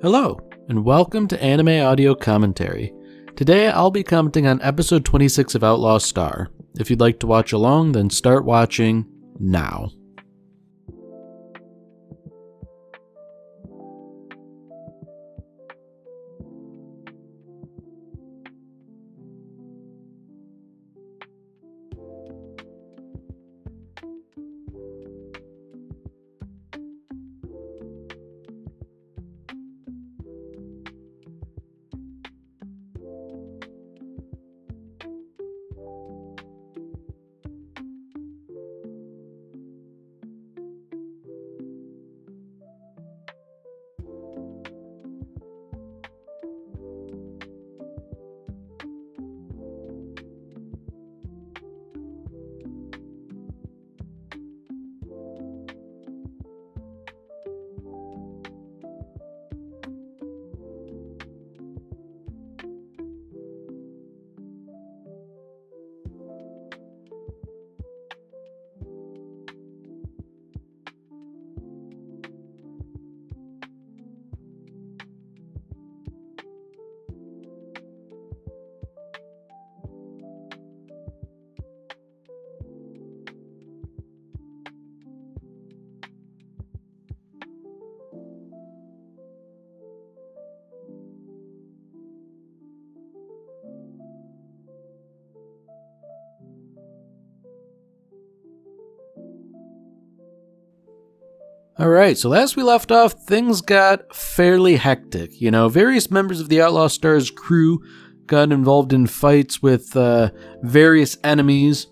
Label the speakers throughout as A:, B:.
A: Hello, and welcome to Anime Audio Commentary. Today I'll be commenting on episode 26 of Outlaw Star. If you'd like to watch along, then start watching now. Alright, so last we left off, things got fairly hectic. Various members of the Outlaw Star's crew got involved in fights with various enemies.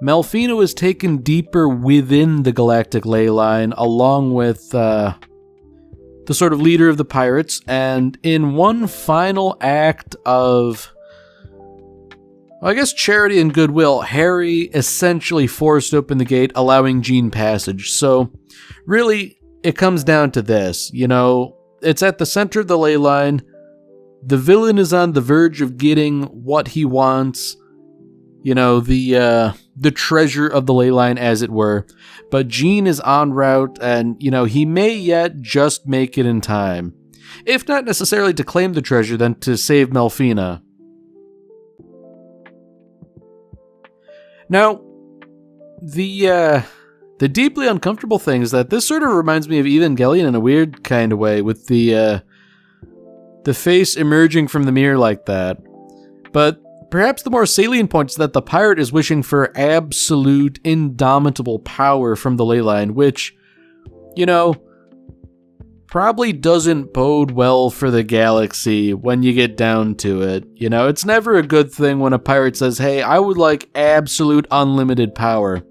A: Melfina was taken deeper within the galactic ley line, along with the sort of leader of the pirates, and in one final act of, charity and goodwill, Harry essentially forced open the gate, allowing Jean passage. So, really, it comes down to this. It's at the center of the ley line. The villain is on the verge of getting what he wants. The treasure of the ley line, as it were. But Jean is en route, and, he may yet just make it in time. If not necessarily to claim the treasure, then to save Melfina. Now, the deeply uncomfortable thing is that this sort of reminds me of Evangelion in a weird kind of way, with the face emerging from the mirror like that. But perhaps the more salient point is that the pirate is wishing for absolute, indomitable power from the ley line, which, probably doesn't bode well for the galaxy when you get down to it. It's never a good thing when a pirate says, hey, I would like absolute unlimited power.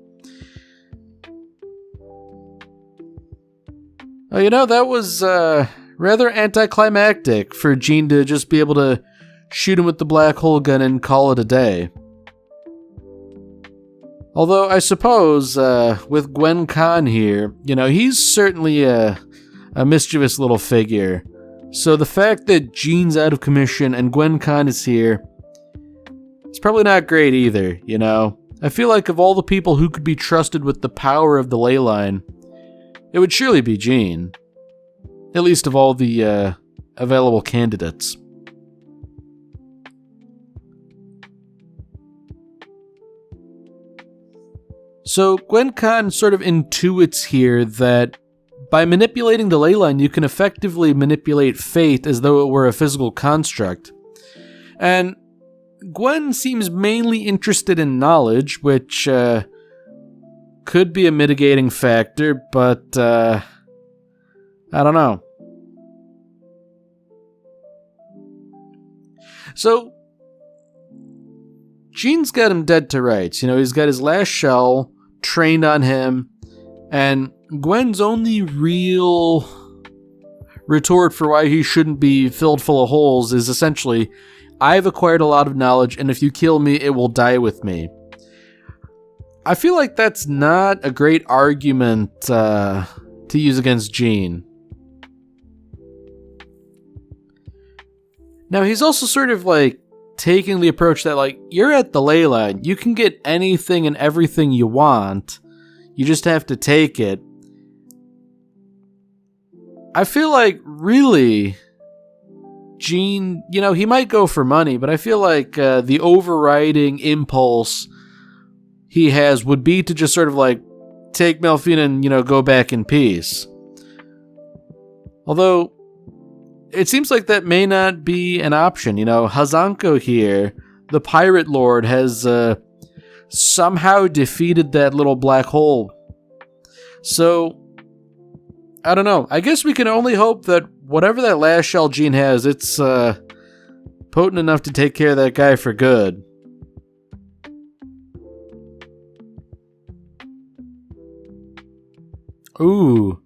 A: That was rather anticlimactic for Jean to just be able to shoot him with the black hole gun and call it a day. Although, I suppose, with Gwen Khan here, he's certainly a mischievous little figure. So the fact that Jean's out of commission and Gwen Khan is here, it's probably not great either, I feel like of all the people who could be trusted with the power of the ley line, it would surely be Jean. At least of all the available candidates. So Gwen Khan sort of intuits here that by manipulating the ley line, you can effectively manipulate fate as though it were a physical construct. And Gwen seems mainly interested in knowledge, which could be a mitigating factor, but I don't know. So, Jean's got him dead to rights. He's got his last shell trained on him, and Gwen's only real retort for why he shouldn't be filled full of holes is essentially, I've acquired a lot of knowledge, and if you kill me, it will die with me. I feel like that's not a great argument to use against Jean. Now, he's also sort of taking the approach that you're at the ley line, you can get anything and everything you want, you just have to take it. I feel like, really, Gene, he might go for money, but I feel like the overriding impulse he has would be to just sort of like take Melfina and, go back in peace. Although, it seems like that may not be an option. Hazanko here, the pirate lord, has somehow defeated that little black hole. So, I don't know. I guess we can only hope that whatever that last shell Gene has, it's potent enough to take care of that guy for good. Ooh.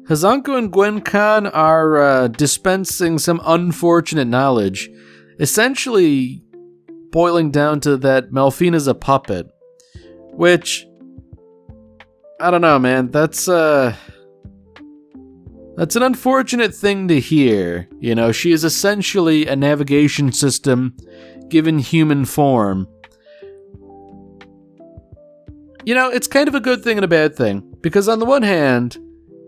A: Hazanko and Gwen Khan are dispensing some unfortunate knowledge, essentially boiling down to that Melfina's a puppet. Which, I don't know, man. That's an unfortunate thing to hear. She is essentially a navigation system given human form. It's kind of a good thing and a bad thing. Because on the one hand,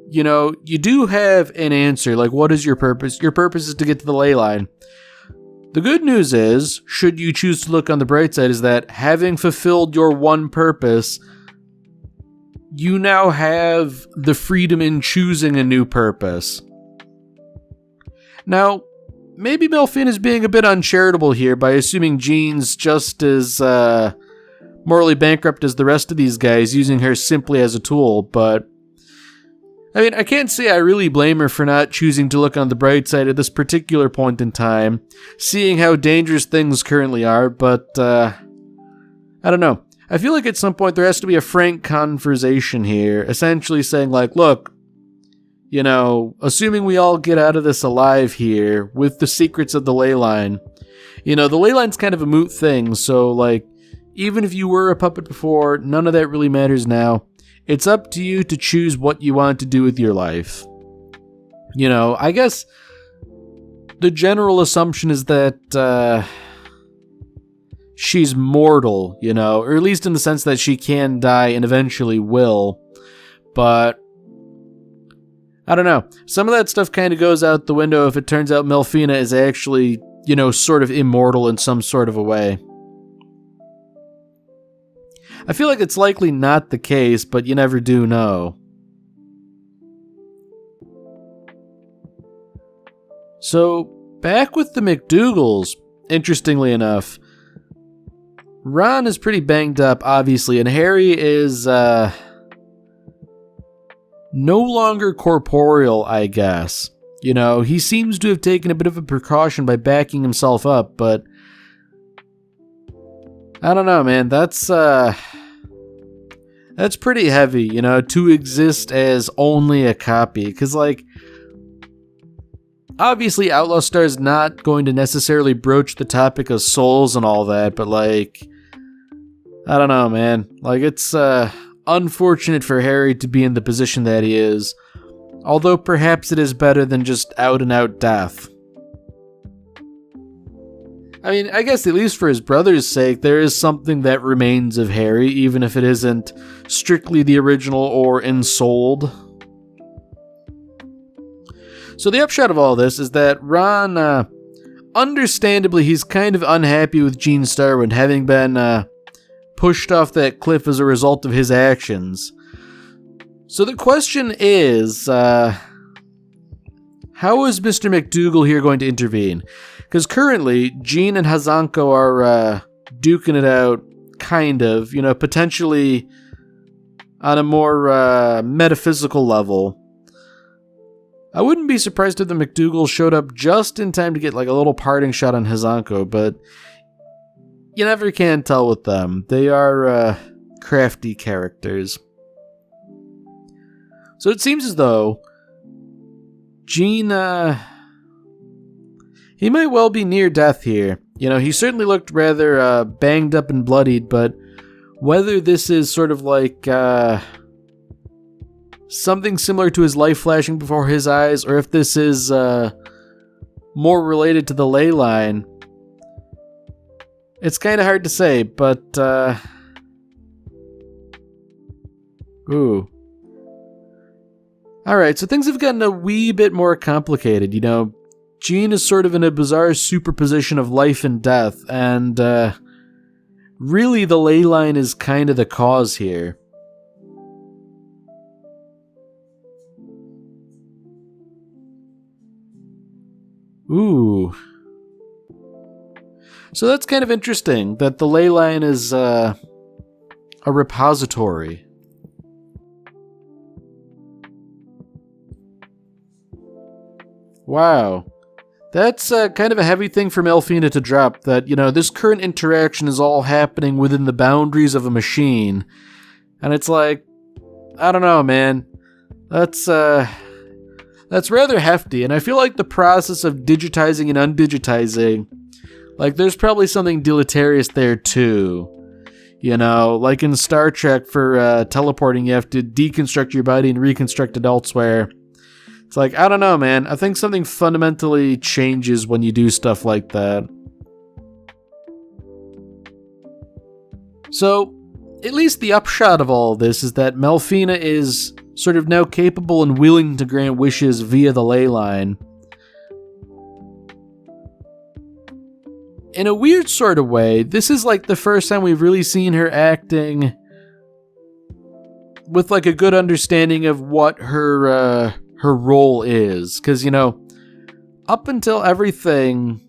A: you do have an answer, like what is your purpose? Your purpose is to get to the ley line. The good news is, should you choose to look on the bright side, is that having fulfilled your one purpose, you now have the freedom in choosing a new purpose. Now, maybe Melfina is being a bit uncharitable here by assuming Gene's just as morally bankrupt as the rest of these guys, using her simply as a tool, but I can't say I really blame her for not choosing to look on the bright side at this particular point in time, seeing how dangerous things currently are, but, I don't know. I feel like at some point there has to be a frank conversation here, essentially saying like, look, assuming we all get out of this alive here, with the secrets of the ley line, the ley line's kind of a moot thing, so, like, even if you were a puppet before, none of that really matters now. It's up to you to choose what you want to do with your life. I guess the general assumption is that she's mortal, or at least in the sense that she can die and eventually will. But I don't know. Some of that stuff kind of goes out the window if it turns out Melfina is actually, sort of immortal in some sort of a way. I feel like it's likely not the case, but you never do know. So, back with the McDougalls, interestingly enough, Ron is pretty banged up, obviously, and Harry is, no longer corporeal, I guess. He seems to have taken a bit of a precaution by backing himself up, but I don't know, man. That's pretty heavy, to exist as only a copy. Because, like, obviously Outlaw Star is not going to necessarily broach the topic of souls and all that, but, like, I don't know, man. Like, it's unfortunate for Harry to be in the position that he is. Although perhaps it is better than just out-and-out death. I guess at least for his brother's sake, there is something that remains of Harry, even if it isn't strictly the original or ensouled. So the upshot of all this is that Ron, understandably, he's kind of unhappy with Gene Starwind, having been pushed off that cliff as a result of his actions. So the question is, how is Mr. McDougal here going to intervene? Because currently, Gene and Hazanko are duking it out, kind of, potentially on a more metaphysical level. I wouldn't be surprised if the McDougal showed up just in time to get like a little parting shot on Hazanko, but you never can tell with them. They are crafty characters. So it seems as though Gene, he might well be near death here. He certainly looked rather banged up and bloodied, but whether this is sort of like something similar to his life flashing before his eyes, or if this is more related to the ley line, it's kind of hard to say, but ooh. Alright, so things have gotten a wee bit more complicated, Jean is sort of in a bizarre superposition of life and death, and really the ley line is kind of the cause here. Ooh. So that's kind of interesting, that the ley line is a repository. Wow. That's kind of a heavy thing for Melfina to drop, that, this current interaction is all happening within the boundaries of a machine. And it's like, I don't know, man. That's rather hefty, and I feel like the process of digitizing and undigitizing, like, there's probably something deleterious there too. Like in Star Trek for teleporting, you have to deconstruct your body and reconstruct it elsewhere. It's like, I don't know, man. I think something fundamentally changes when you do stuff like that. So, at least the upshot of all of this is that Melfina is sort of now capable and willing to grant wishes via the ley line. In a weird sort of way, this is like the first time we've really seen her acting with like a good understanding of what her role is. Because, up until everything,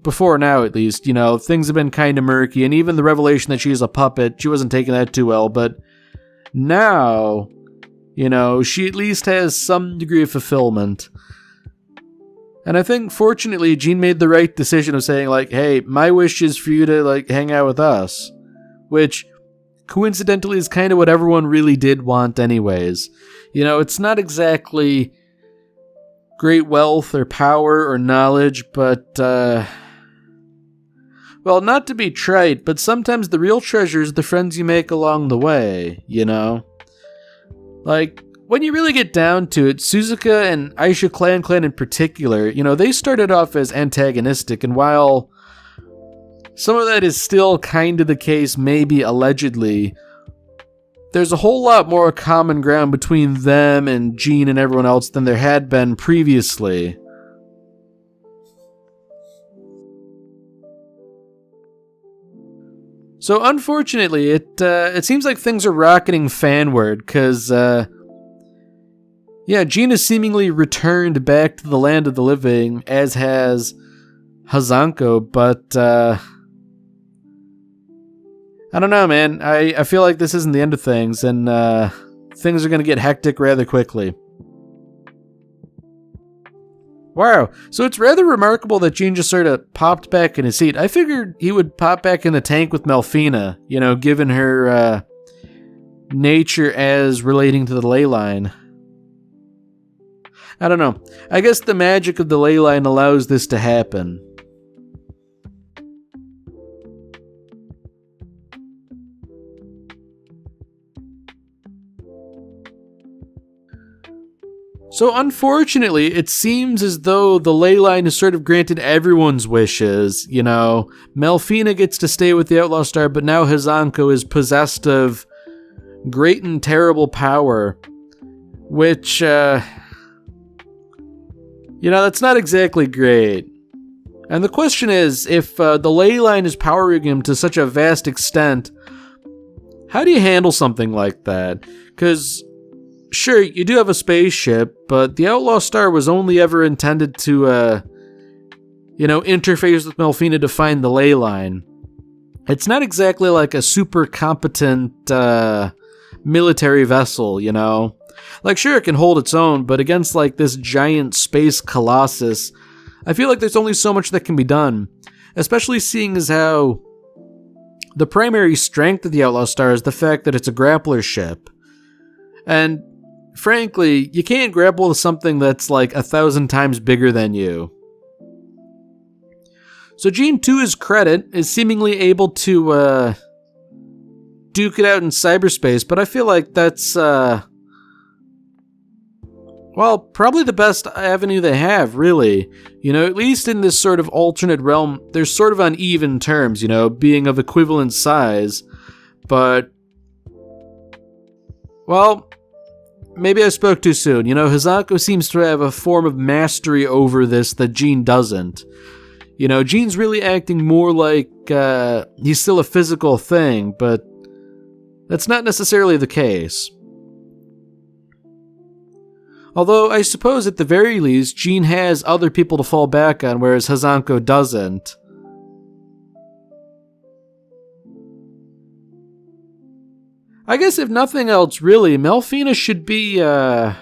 A: before now at least, things have been kind of murky, and even the revelation that she's a puppet, she wasn't taking that too well, but now, she at least has some degree of fulfillment. And I think, fortunately, Jean made the right decision of saying, like, hey, my wish is for you to, like, hang out with us. Which, coincidentally, is kind of what everyone really did want anyways. It's not exactly great wealth or power or knowledge, but, well, not to be trite, but sometimes the real treasure is the friends you make along the way, Like, when you really get down to it, Suzuka and Aisha Clan in particular, they started off as antagonistic, and while some of that is still kind of the case, maybe allegedly, there's a whole lot more common ground between them and Jean and everyone else than there had been previously. So unfortunately, it seems like things are rocketing fanward, because, Jean has seemingly returned back to the land of the living, as has Hazanko, but, I don't know, man. I feel like this isn't the end of things, and things are going to get hectic rather quickly. Wow, so it's rather remarkable that Jean just sort of popped back in his seat. I figured he would pop back in the tank with Melfina, given her nature as relating to the ley line. I don't know. I guess the magic of the ley line allows this to happen. So unfortunately, it seems as though the ley line has sort of granted everyone's wishes, Melfina gets to stay with the Outlaw Star, but now Hazanko is possessed of great and terrible power, which, that's not exactly great. And the question is, if the ley line is powering him to such a vast extent, how do you handle something like that? Because, sure, you do have a spaceship, but the Outlaw Star was only ever intended to, interface with Melfina to find the ley line. It's not exactly like a super competent, military vessel, Like, sure, it can hold its own, but against, like, this giant space colossus, I feel like there's only so much that can be done. Especially seeing as how the primary strength of the Outlaw Star is the fact that it's a grappler ship. And frankly, you can't grapple with something that's like 1,000 times bigger than you. So Jean, to his credit, is seemingly able to duke it out in cyberspace, but I feel like that's, probably the best avenue they have, really. At least in this sort of alternate realm, they're sort of on even terms, being of equivalent size. But, well, maybe I spoke too soon. Hazako seems to have a form of mastery over this that Jean doesn't. Jean's really acting more like he's still a physical thing, but that's not necessarily the case. Although, I suppose at the very least, Jean has other people to fall back on, whereas Hazako doesn't. I guess if nothing else, really, Melfina should be a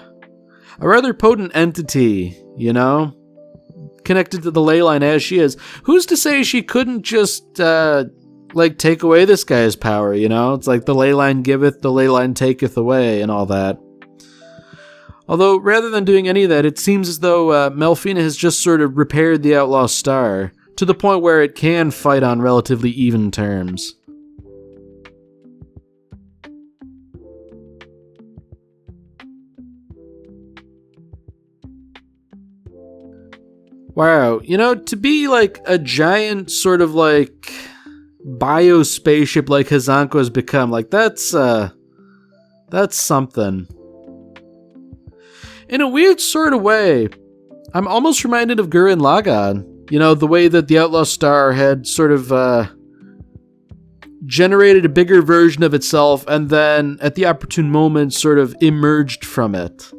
A: rather potent entity, connected to the ley line as she is. Who's to say she couldn't just, take away this guy's power, It's like the ley line giveth, the ley line taketh away, and all that. Although, rather than doing any of that, it seems as though Melfina has just sort of repaired the Outlaw Star, to the point where it can fight on relatively even terms. Wow, to be like a giant sort of like bio spaceship like Hazako has become, like that's something. In a weird sort of way, I'm almost reminded of Gurren Lagann. The way that the Outlaw Star had sort of generated a bigger version of itself and then at the opportune moment sort of emerged from it.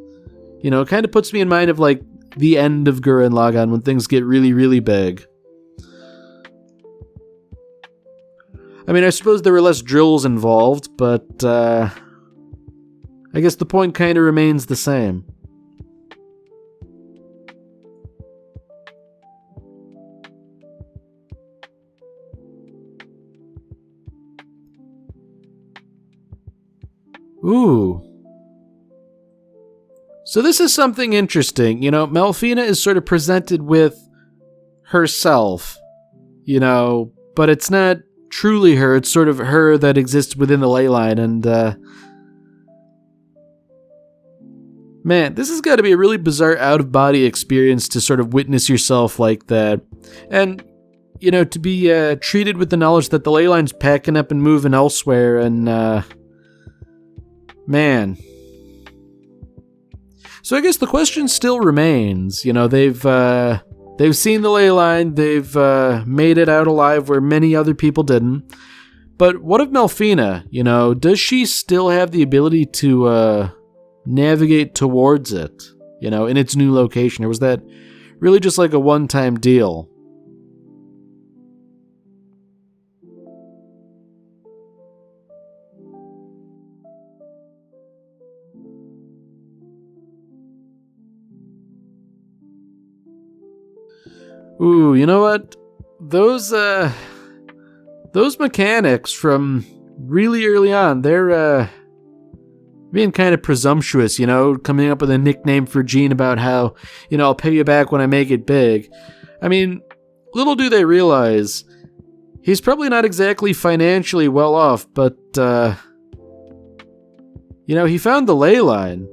A: It kind of puts me in mind of like the end of Gurren Lagann when things get really, really big. I mean, I suppose there were less drills involved, but I guess the point kind of remains the same. Ooh. So this is something interesting. Melfina is sort of presented with herself, but it's not truly her. It's sort of her that exists within the ley line. And, man, this has got to be a really bizarre out-of-body experience to sort of witness yourself like that. And, to be treated with the knowledge that the ley line's packing up and moving elsewhere. And, man. So I guess the question still remains. They've seen the ley line, they've made it out alive where many other people didn't. But what of Melfina? Does she still have the ability to navigate towards it, in its new location? Or was that really just like a one-time deal? Ooh, you know what? Those mechanics from really early on, they're being kind of presumptuous, coming up with a nickname for Jean about how, I'll pay you back when I make it big. I mean, little do they realize, he's probably not exactly financially well off, but, he found the ley line.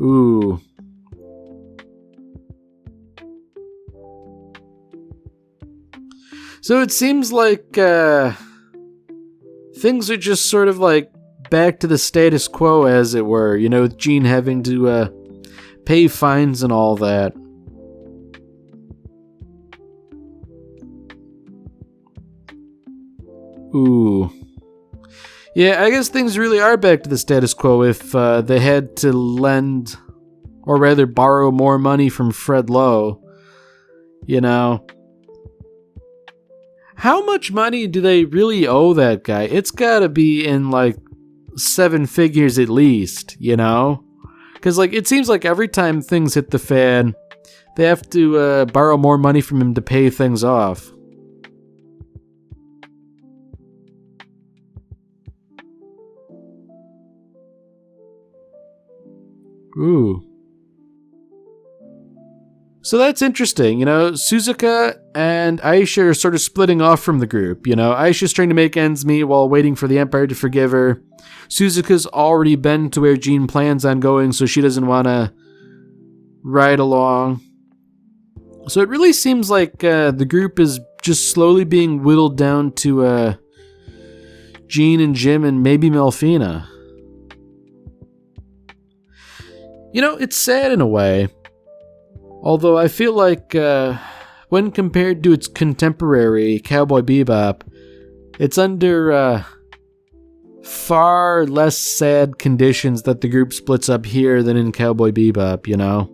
A: Ooh. So it seems like things are just sort of like back to the status quo, as it were, with Jean having to pay fines and all that. Ooh. Yeah, I guess things really are back to the status quo if they had to lend, or rather borrow more money from Fred Lowe. How much money do they really owe that guy? It's gotta be in like 7 figures at least, Because it seems like every time things hit the fan, they have to borrow more money from him to pay things off. Ooh. So that's interesting, Suzuka and Aisha are sort of splitting off from the group, Aisha's trying to make ends meet while waiting for the Empire to forgive her. Suzuka's already been to where Jean plans on going, so she doesn't want to ride along. So it really seems like the group is just slowly being whittled down to Jean and Jim and maybe Melfina. You know, it's sad in a way. Although I feel like when compared to its contemporary, Cowboy Bebop, it's under far less sad conditions that the group splits up here than in Cowboy Bebop, you know?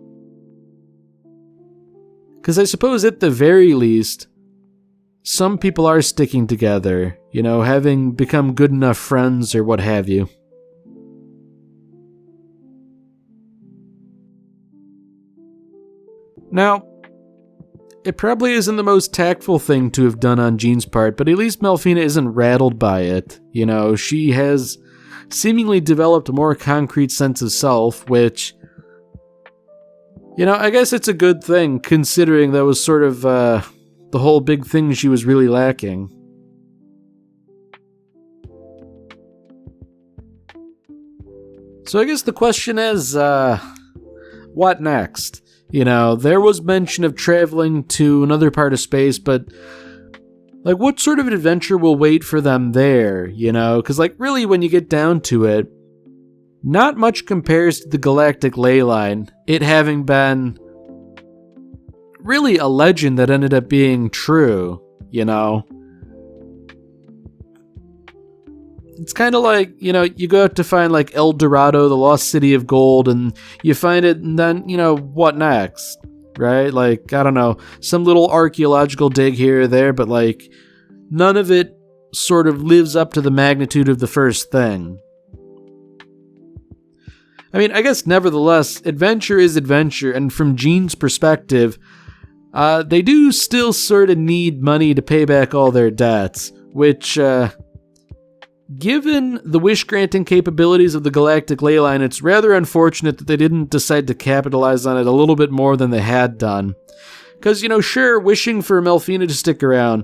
A: Because I suppose at the very least, some people are sticking together, you know, having become good enough friends or what have you. Now, it probably isn't the most tactful thing to have done on Jean's part, but at least Melfina isn't rattled by it. You know, she has seemingly developed a more concrete sense of self, which, you know, I guess it's a good thing, considering that was sort of the whole big thing she was really lacking. So I guess the question is, what next? You know, there was mention of traveling to another part of space, but, like, what sort of adventure will wait for them there, you know? Because, like, really, when you get down to it, not much compares to the galactic ley line, it having been really a legend that ended up being true, you know? It's kind of like, you know, you go out to find, like, El Dorado, the lost city of gold, and you find it, and then, you know, what next, right? Like, I don't know, some little archaeological dig here or there, but, like, none of it sort of lives up to the magnitude of the first thing. I mean, I guess, nevertheless, adventure is adventure, and from Jean's perspective, they do still sort of need money to pay back all their debts, which, given the wish-granting capabilities of the galactic ley line, it's rather unfortunate that they didn't decide to capitalize on it a little bit more than they had done. Because, you know, sure, wishing for Melfina to stick around,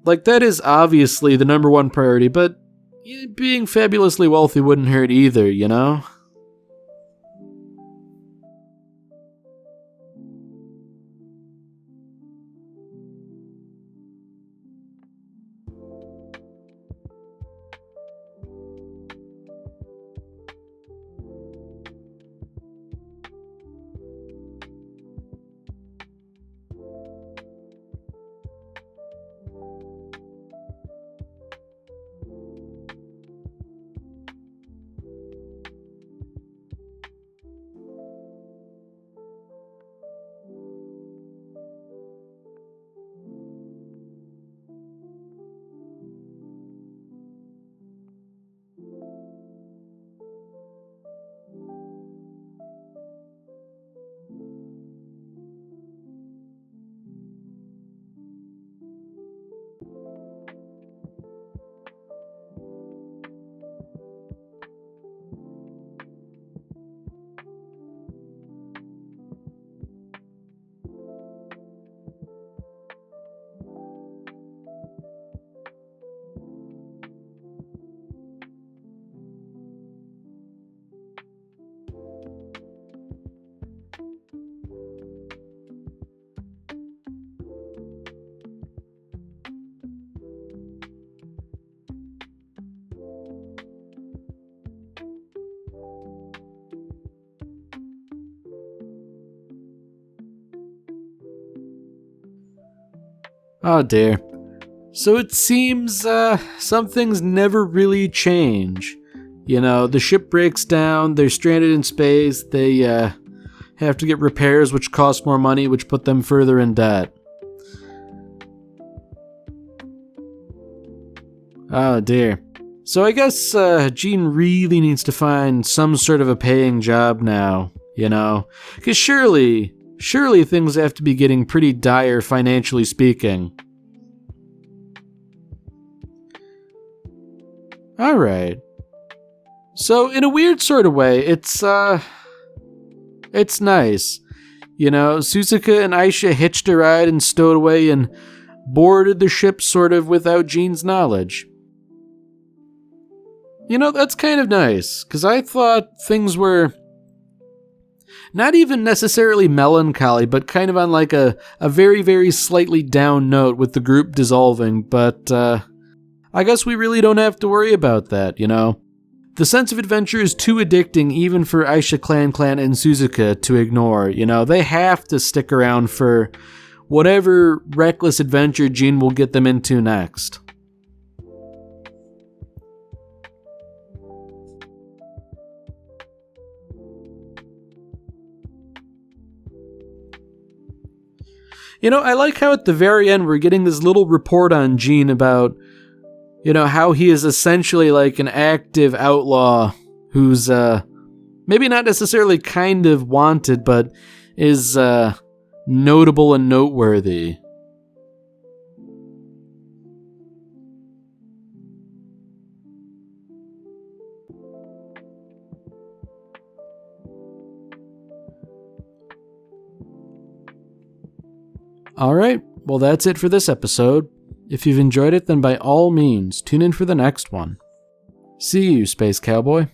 A: like, that is obviously the number one priority, but being fabulously wealthy wouldn't hurt either, you know? Oh dear. So it seems some things never really change. You know, the ship breaks down, they're stranded in space, they have to get repairs which cost more money, which put them further in debt. Oh dear. So I guess Jean really needs to find some sort of a paying job now, you know? Because surely things have to be getting pretty dire financially speaking. Alright. So in a weird sort of way, it's nice. You know, Suzuka and Aisha hitched a ride and stowed away and boarded the ship sort of without Jean's knowledge. You know, that's kind of nice, because I thought things were Not even necessarily melancholy, but kind of on like a very, very slightly down note with the group dissolving, but I guess we really don't have to worry about that, you know? The sense of adventure is too addicting even for Aisha Clan and Suzuka to ignore, you know? They have to stick around for whatever reckless adventure Jin will get them into next. You know, I like how at the very end we're getting this little report on Jin about, you know, how he is essentially like an active outlaw who's maybe not necessarily kind of wanted, but is notable and noteworthy. Alright, well that's it for this episode. If you've enjoyed it, then by all means, tune in for the next one. See you, Space Cowboy.